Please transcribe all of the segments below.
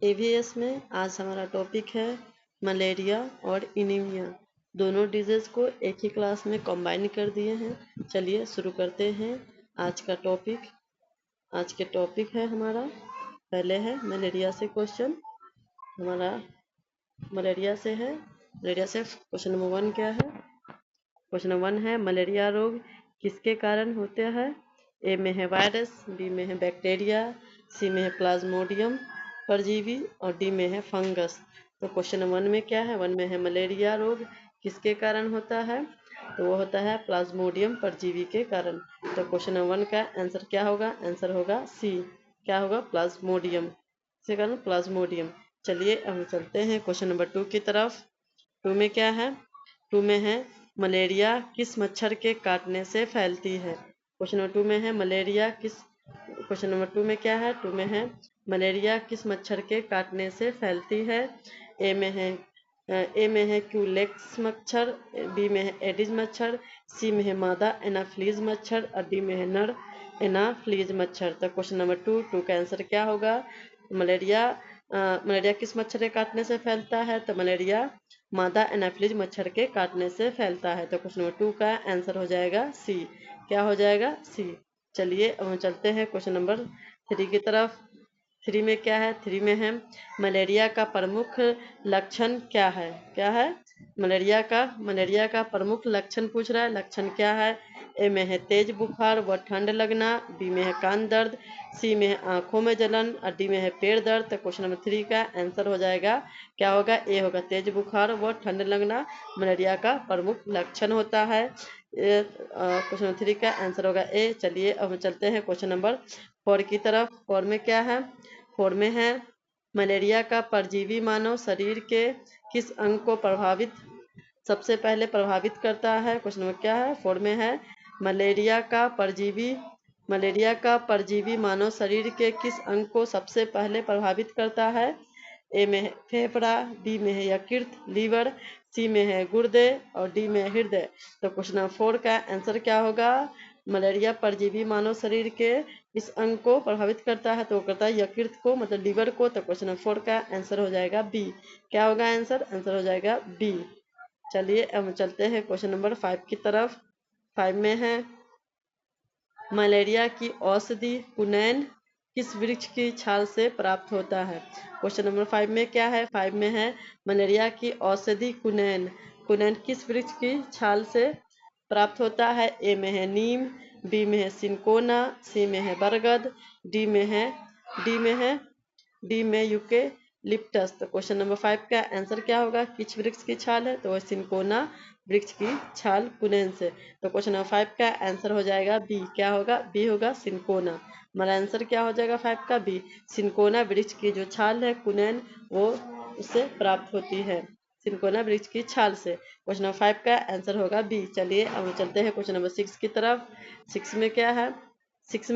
ABS में आज हमारा टॉपिक है मलेरिया और एनीमिया। दोनों डिजीज को एक ही क्लास में कंबाइन कर दिए हैं। चलिए शुरू करते हैं आज का टॉपिक। आज के टॉपिक है हमारा पहले है मलेरिया से क्वेश्चन। हमारा मलेरिया से है। मलेरिया से क्वेश्चन नंबर 1 क्या है? क्वेश्चन नंबर 1 है मलेरिया रोग किसके कारण होता है? ए में है वायरस, बी में है बैक्टीरिया, सी में है प्लाज्मोडियम परजीवी और डी में है फंगस। तो क्वेश्चन नंबर 1 में क्या है? 1 में है मलेरिया रोग किसके कारण होता है? तो वो होता है प्लाज्मोडियम परजीवी के कारण। तो क्वेश्चन नंबर 1 का आंसर क्या होगा? आंसर होगा सी। क्या होगा? प्लाज्मोडियम। इसके कारण प्लाज्मोडियम। चलिए अब हम चलते हैं क्वेश्चन नंबर 2 की तरफ। 2 में क्या है? 2 में है मलेरिया किस मच्छर के काटने से फैलती है? क्वेश्चन नंबर 2 में है मलेरिया किस क्वेश्चन नंबर 2 में क्या है? 2 में है मलेरिया किस मच्छर के काटने से फैलती है? ए में है क्यूलेक्स मच्छर, बी में है एडिज मच्छर, सी में है मादा एनाफ्लीज मच्छर और डी में है नर एनाफ्लीज मच्छर। तो क्वेश्चन नंबर 2 का आंसर क्या होगा? मलेरिया किस मच्छर के काटने से फैलता है? तो मलेरिया मादा एनाफ्लीज मच्छर के काटने से फैलता है। तो क्वेश्चन नंबर 2 का आंसर हो जाएगा सी। क्या हो जाएगा? सी। चलिए अब हम चलते हैं क्वेश्चन नंबर 3 की तरफ। 3 में क्या है? 3 में है मलेरिया का प्रमुख लक्षण क्या है? क्या है? मलेरिया का प्रमुख लक्षण पूछ रहा है। लक्षण क्या है? ए में है तेज बुखार व ठंड लगना, बी में है कान दर्द, सी में है आंखों में जलन और डी में है पेट दर्द। तो क्वेश्चन नंबर 3 का आंसर हो जाएगा क्या होगा? ए होगा तेज बुखार व ठंड लगना मलेरिया का प्रमुख लक्षण होता है। क्वेश्चन नंबर 3 का आंसर होगा ए। चलिए अब हम चलते हैं क्वेश्चन नंबर 4 की तरफ। 4 में क्या है? 4 में है मलेरिया का परजीवी मानव शरीर के किस अंग को सबसे पहले प्रभावित करता है? क्वेश्चन नंबर क्या है? 4 में है मलेरिया का परजीवी मानव शरीर के किस अंग को सबसे पहले प्रभावित करता है? ए में है फेफड़ा, बी में है यकृत लीवर, सी में है गुर्दे और डी में है हृदय। तो क्वेश्चन नंबर 4 का आंसर क्या होगा? मलेरिया परजीवी मानव शरीर के इस अंग को प्रभावित करता है तो वो करता है यकृत को, मतलब लीवर को। तो क्वेश्चन नंबर 4 का आंसर हो जाएगा बी। क्या होगा आंसर? आंसर हो जाएगा बी। चलिए अब हम चलते हैं क्वेश्चन नंबर 5 की तरफ। 5 में है मलेरिया की औषधि कुनैन किस वृक्ष की छाल से प्राप्त होता है? क्वेश्चन नंबर 5 में क्या है? 5 में है मलेरिया की औषधि कुनैन किस वृक्ष की छाल से प्राप्त होता है? ए में है नीम, बी में है सिनकोना, सी में है बरगद, डी में है डी में है डी में यूकेलिप्टस। तो क्वेश्चन नंबर 5 का आंसर क्या होगा? किस वृक्ष की छाल है? तो वह सिनकोना वृक्ष की छाल कुनैन से। तो क्वेश्चन नंबर 5 का आंसर हो जाएगा बी। क्या होगा? बी होगा सिनकोना। हमारा आंसर क्या हो जाएगा 5 का? बी। सिनकोना वृक्ष की जो छाल है कुनैन वो उससे प्राप्त होती है, सिनकोना वृक्ष की छाल से। क्वेश्चन नंबर 5 का आंसर होगा बी। चलिए अब हम चलते हैं क्वेश्चन नंबर 6 की तरफ। 6 में क्या है? 6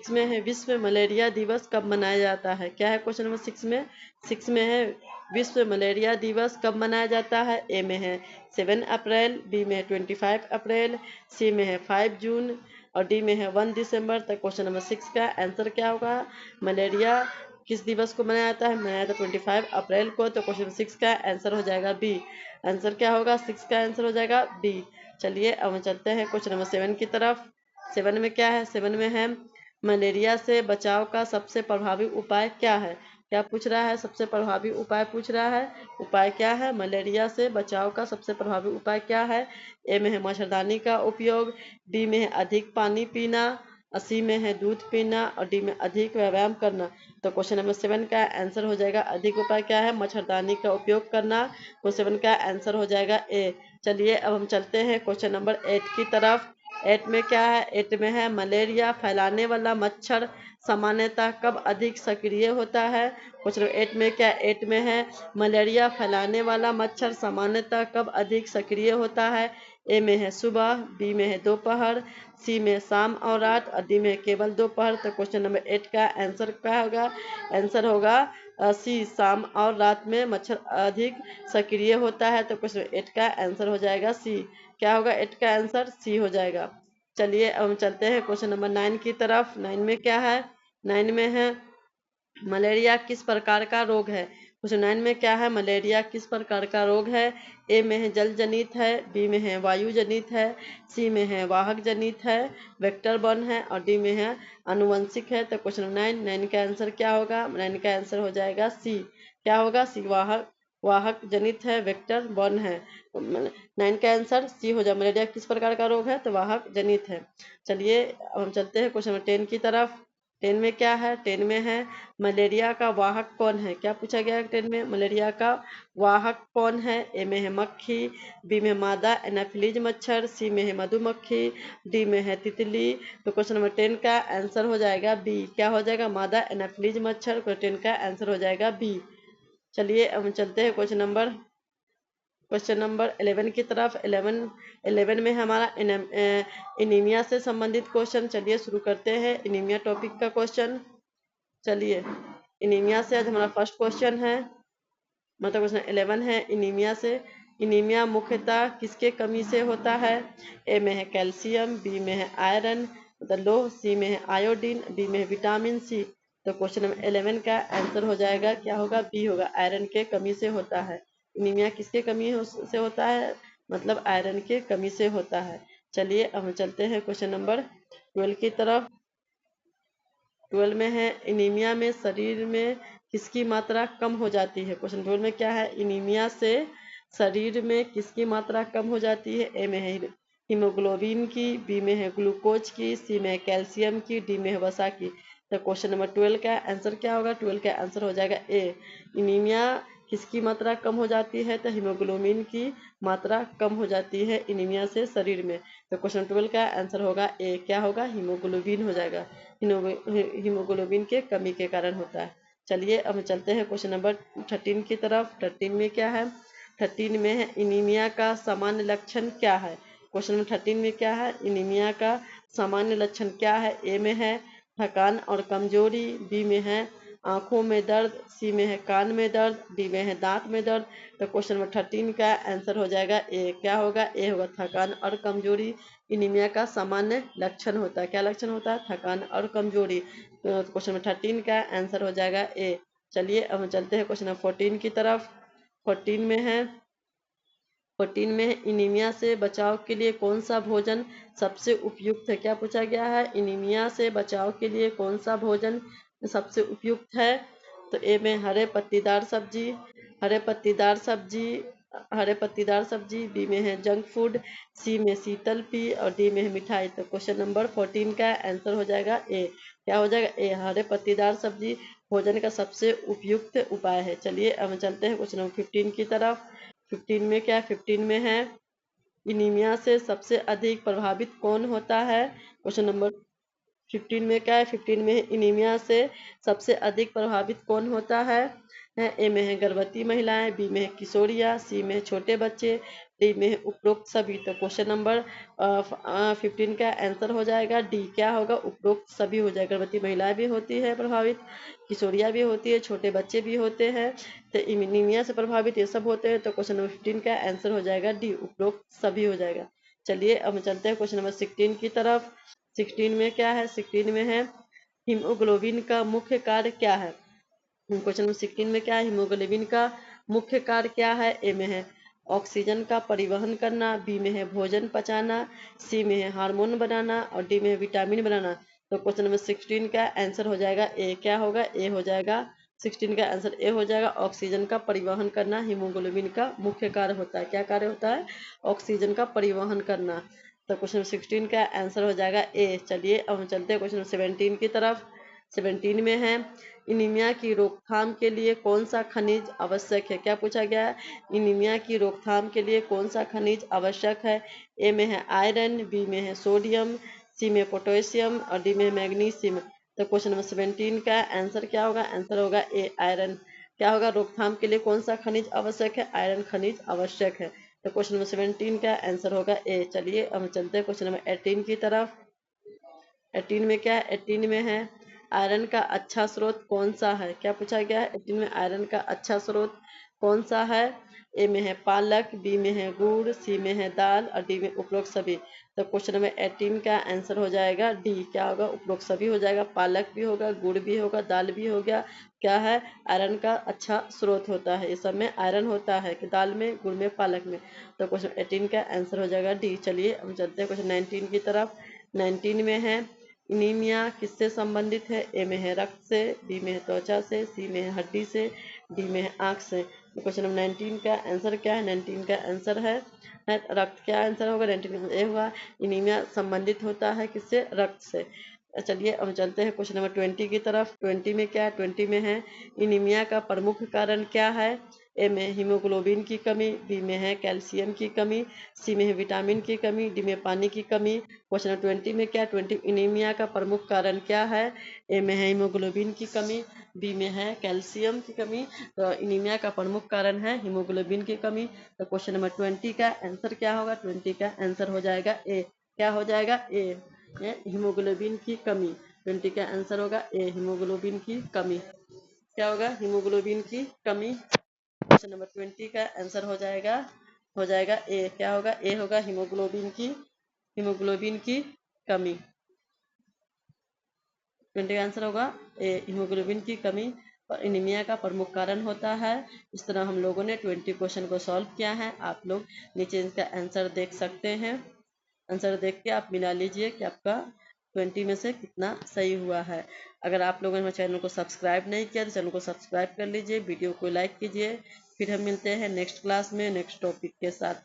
में है विश्व मलेरिया दिवस कब मनाया जाता है? क्या है क्वेश्चन नंबर 6 में? 6 में है विश्व मलेरिया दिवस कब मनाया जाता है? ए में है 7 अप्रैल, बी में है 25 अप्रैल, सी में है 5 जून और डी में है 1 दिसंबर। तक क्वेश्चन नंबर 6 का आंसर क्या होगा? मलेरिया किस दिवस को मनाया जाता है? मनाया जाता है 25 अप्रैल को। तो क्वेश्चन 6 का आंसर हो जाएगा बी। आंसर क्या होगा? 6 का आंसर हो जाएगा बी। चलिए अब हम चलते हैं क्वेश्चन नंबर 7 की तरफ। 7 में क्या है? 7 में है मलेरिया से बचाव का सबसे प्रभावी उपाय क्या है? क्या पूछ रहा है? सबसे प्रभावी उपाय पूछ रहा है। उपाय क्या है? मलेरिया से बचाव का सबसे प्रभावी उपाय क्या है? ए में है मच्छरदानी का उपयोग, बी में है अधिक पानी पीना, सी में है दूध पीना और डी में अधिक व्यायाम करना। तो क्वेश्चन नंबर 7 का आंसर हो जाएगा अधिक उपाय क्या है? मच्छरदानी का उपयोग करना। क्वेश्चन 7 का आंसर हो जाएगा ए। चलिए अब हम चलते हैं क्वेश्चन नंबर 8 की तरफ। 8 में क्या है? 8 में है मलेरिया फैलाने वाला मच्छर सामान्यतः कब अधिक सक्रिय होता है? क्वेश्चन 8 में क्या? 8 में है मलेरिया फैलाने वाला मच्छर सामान्यतः कब अधिक सक्रिय होता है? ए में है सुबह, बी में है दोपहर, सी में शाम और रात और डी में केवल दोपहर। तो क्वेश्चन नंबर 8 का आंसर क्या होगा? आंसर होगा सी, शाम और रात में मच्छर अधिक सक्रिय होता है। तो क्वेश्चन 8 का आंसर हो जाएगा सी। क्या होगा? 8 का आंसर सी हो जाएगा। चलिए अब हम चलते हैं क्वेश्चन नंबर 9 की तरफ। 9 में क्या है? 9 में है मलेरिया किस प्रकार का रोग है? क्वेश्चन 9 में क्या है? मलेरिया किस प्रकार का रोग है? ए में है जल जनित है, बी में है वायु जनित है, सी में है वाहक जनित है, वेक्टर बर्न है और डी में है आनुवंशिक है। तो क्वेश्चन 9 का आंसर क्या होगा? 9 का आंसर हो जाएगा सी। क्या होगा? सी, वाहक वाहक जनित है, वेक्टर बर्न है। 9 का आंसर सी हो जाए। मलेरिया किस प्रकार का रोग है? तो वाहक जनित है। चलिए अब हम चलते हैं क्वेश्चन 10 की तरफ। 10 में क्या है? 10 में है मलेरिया का वाहक कौन है? क्या पूछा गया है 10 में? मलेरिया का वाहक कौन है? ए में है मक्खी, बी में मादा एनाफिलीज मच्छर, सी में है मधुमक्खी, डी में है तितली। तो क्वेश्चन नंबर 10 का आंसर हो जाएगा बी। क्या हो जाएगा? मादा एनाफिलीज मच्छर। क्वेश्चन 10 का आंसर हो जाएगा बी। चलिए अब हम चलते हैं क्वेश्चन नंबर 11 की तरफ। 11 में हमारा एनीमिया से संबंधित क्वेश्चन। चलिए शुरू करते हैं एनीमिया टॉपिक का क्वेश्चन। चलिए एनीमिया से आज हमारा फर्स्ट क्वेश्चन है, मतलब क्वेश्चन 11 है एनीमिया से। एनीमिया मुख्यतः किसके कमी से होता है? ए में है कैल्शियम, बी में है आयरन मतलब लोह, सी में है आयोडीन, डी में है विटामिन सी। तो क्वेश्चन नंबर 11 का आंसर हो जाएगा, क्या होगा? बी होगा, आयरन के कमी से होता है। एनीमिया किसके से होता है? मतलब आयरन के कमी से होता है। चलिए अब हम चलते हैं क्वेश्चन नंबर 12 की तरफ। 12 में है एनीमिया में शरीर में किसकी मात्रा कम हो जाती है? क्वेश्चन 12 में क्या है? एनीमिया से शरीर में किसकी मात्रा कम हो जाती है? ए में है हीमोग्लोबिन की, बी में है ग्लूकोज की, सी में है कैल्शियम की, डी में है वसा की। तो क्वेश्चन नंबर 12 का आंसर क्या होगा? 12 का आंसर हो जाएगा ए। एनीमिया किसकी मात्रा कम हो जाती है? तो हीमोग्लोबिन की मात्रा कम हो जाती है एनीमिया से शरीर में। तो क्वेश्चन 12 का आंसर होगा ए। क्या होगा? हीमोग्लोबिन हो जाएगा। हीमोग्लोबिन के कमी के कारण होता है। चलिए अब चलते हैं क्वेश्चन नंबर 13 की तरफ। 13 में क्या है? 13 में है एनीमिया का सामान्य लक्षण क्या है? क्वेश्चन नंबर 13 में क्या है? एनीमिया का सामान्य लक्षण क्या है? ए में है थकान और कमजोरी, बी में है आंखों में दर्द, सी में है कान में दर्द, डी में है दांत में दर्द। तो क्वेश्चन नंबर 13 का आंसर हो जाएगा ए। क्या होगा? ए होगा, थकान और कमजोरी एनीमिया का सामान्य लक्षण होता है। क्या लक्षण होता है? थकान और कमजोरी। तो क्वेश्चन नंबर 13 का आंसर हो जाएगा ए। चलिए अब हम चलते हैं क्वेश्चन नंबर 14 की तरफ। 14 में है 14 में है एनीमिया से बचाव के लिए कौन सा भोजन सबसे उपयुक्त है? क्या पूछा गया है? एनीमिया से बचाव के लिए कौन सा भोजन सबसे उपयुक्त है? तो ए में हरे पत्तीदार सब्जी हरे पत्तीदार सब्जी, बी में है जंक फूड, सी में शीतल पी और डी में है मिठाई। तो क्वेश्चन नंबर 14 का आंसर हो जाएगा ए। क्या हो जाएगा? ए, हरे पत्तीदार सब्जी भोजन का सबसे उपयुक्त उपाय है। चलिए अब हम चलते हैं क्वेश्चन नंबर 15 की तरफ। 15 में क्या? 15 में है एनीमिया से सबसे अधिक प्रभावित कौन होता है? क्वेश्चन नंबर 15 में क्या है? 15 में एनीमिया से सबसे अधिक प्रभावित कौन होता है? ए में है गर्भवती महिलाएं, बी में है किशोरियां, सी में है छोटे बच्चे, डी में है उपरोक्त सभी। तो क्वेश्चन नंबर 15 का आंसर हो जाएगा डी। क्या होगा? उपरोक्त सभी हो जाएगा। गर्भवती महिलाएं भी होती है प्रभावित, किशोरियां भी होती है, छोटे बच्चे भी होते हैं, तो एनीमिया से प्रभावित ये सब होते हैं। तो क्वेश्चन नंबर 15 का आंसर हो जाएगा डी, उपरोक्त सभी हो जाएगा। चलिए अब हम चलते हैं क्वेश्चन नंबर 16 की तरफ। 16 में क्या है? 16 में है हीमोग्लोबिन का मुख्य कार्य क्या है? क्वेश्चन नंबर 16 में क्या है? हीमोग्लोबिन का मुख्य कार्य क्या है? ए में है ऑक्सीजन का परिवहन करना, बी में है भोजन पचाना, सी में है हार्मोन बनाना और डी में है विटामिन बनाना। तो क्वेश्चन नंबर 16 का आंसर हो जाएगा ए। क्या होगा? ए हो जाएगा। 16 का आंसर ए हो जाएगा। ऑक्सीजन का परिवहन करना हीमोग्लोबिन का मुख्य कार्य होता है। क्या कार्य होता है? ऑक्सीजन का परिवहन करना। तो क्वेश्चन नंबर 16 का आंसर हो जाएगा ए। चलिए अब हम चलते हैं क्वेश्चन नंबर 17 की तरफ। 17 में है एनीमिया की रोकथाम के लिए कौन सा खनिज आवश्यक है? क्या पूछा गया है? एनीमिया की रोकथाम के लिए कौन सा खनिज आवश्यक है? ए में है आयरन, बी में है सोडियम, सी में पोटेशियम और डी में है मैग्नीशियम। तो क्वेश्चन नंबर 17 का आंसर क्या होगा? आंसर होगा ए, आयरन। क्या होगा? रोकथाम के लिए कौन सा खनिज आवश्यक है? आयरन खनिज आवश्यक है। तो क्वेश्चन नंबर 17 का आंसर होगा ए। चलिए अब हम चलते हैं क्वेश्चन नंबर 18 की तरफ। 18 में क्या है? 18 में है आयरन का अच्छा स्रोत कौन सा है? क्या पूछा गया है? 18 में आयरन का अच्छा स्रोत कौन सा है? ए में है पालक, बी में है गुड़, सी में है दाल और डी में उपरोक्त सभी। तो क्वेश्चन नंबर 18 का आंसर हो जाएगा डी। क्या होगा? उपरोक्त सभी हो जाएगा। पालक भी होगा, गुड़ भी होगा, दाल भी हो गया। क्या है? आयरन का अच्छा स्रोत होता है, इस सब में आयरन होता है कि दाल में, गुड़ में, पालक में। तो क्वेश्चन 18 का आंसर हो जाएगा डी। चलिए हम चलते हैं क्वेश्चन 19 की तरफ। 19 में है एनीमिया किससे संबंधित है? ए में है रक्त से, बी में है त्वचा से, सी में है हड्डी से, डी में है आंख से। क्वेश्चन नंबर 19 का आंसर क्या है? 19 का आंसर है रक्त। क्या आंसर होगा? 19 ए हुआ। एनीमिया संबंधित होता है किससे? रक्त से। चलिए अब चलते हैं क्वेश्चन नंबर 20 की तरफ। 20 में क्या है? 20 में है एनीमिया का प्रमुख कारण क्या है? ए में हीमोग्लोबिन की कमी, बी में है कैल्शियम की कमी, सी में है विटामिन की कमी, डी में पानी की कमी। क्वेश्चन 20 में क्या? 20 एनीमिया का प्रमुख कारण क्या है? ए में है हीमोग्लोबिन की कमी, बी में है कैल्शियम की कमी। तो एनीमिया का प्रमुख कारण है हीमोग्लोबिन की कमी। तो क्वेश्चन नंबर 20 का आंसर क्या होगा? 20 का आंसर हो जाएगा ए। क्या हो जाएगा? ए, हीमोग्लोबिन की कमी। 20 का आंसर होगा ए, हीमोग्लोबिन की कमी। क्या होगा? हीमोग्लोबिन की कमी। क्वेश्चन नंबर 20 का आंसर हो जाएगा ए। क्या होगा? ए होगा हीमोग्लोबिन की कमी। 20 का आंसर होगा ए, हीमोग्लोबिन की कमी और एनीमिया का प्रमुख कारण होता है। इस तरह हम लोगों ने 20 क्वेश्चन को सॉल्व किया है। आप लोग नीचे इसका आंसर देख सकते हैं। आंसर देख के आप मिला लीजिए कि आपका 20 में से कितना सही हुआ है। अगर आप लोगों ने हमारे चैनल को सब्सक्राइब नहीं किया तो चैनल को सब्सक्राइब कर लीजिए, वीडियो को लाइक कीजिए। फिर हम मिलते हैं नेक्स्ट क्लास में नेक्स्ट टॉपिक के साथ।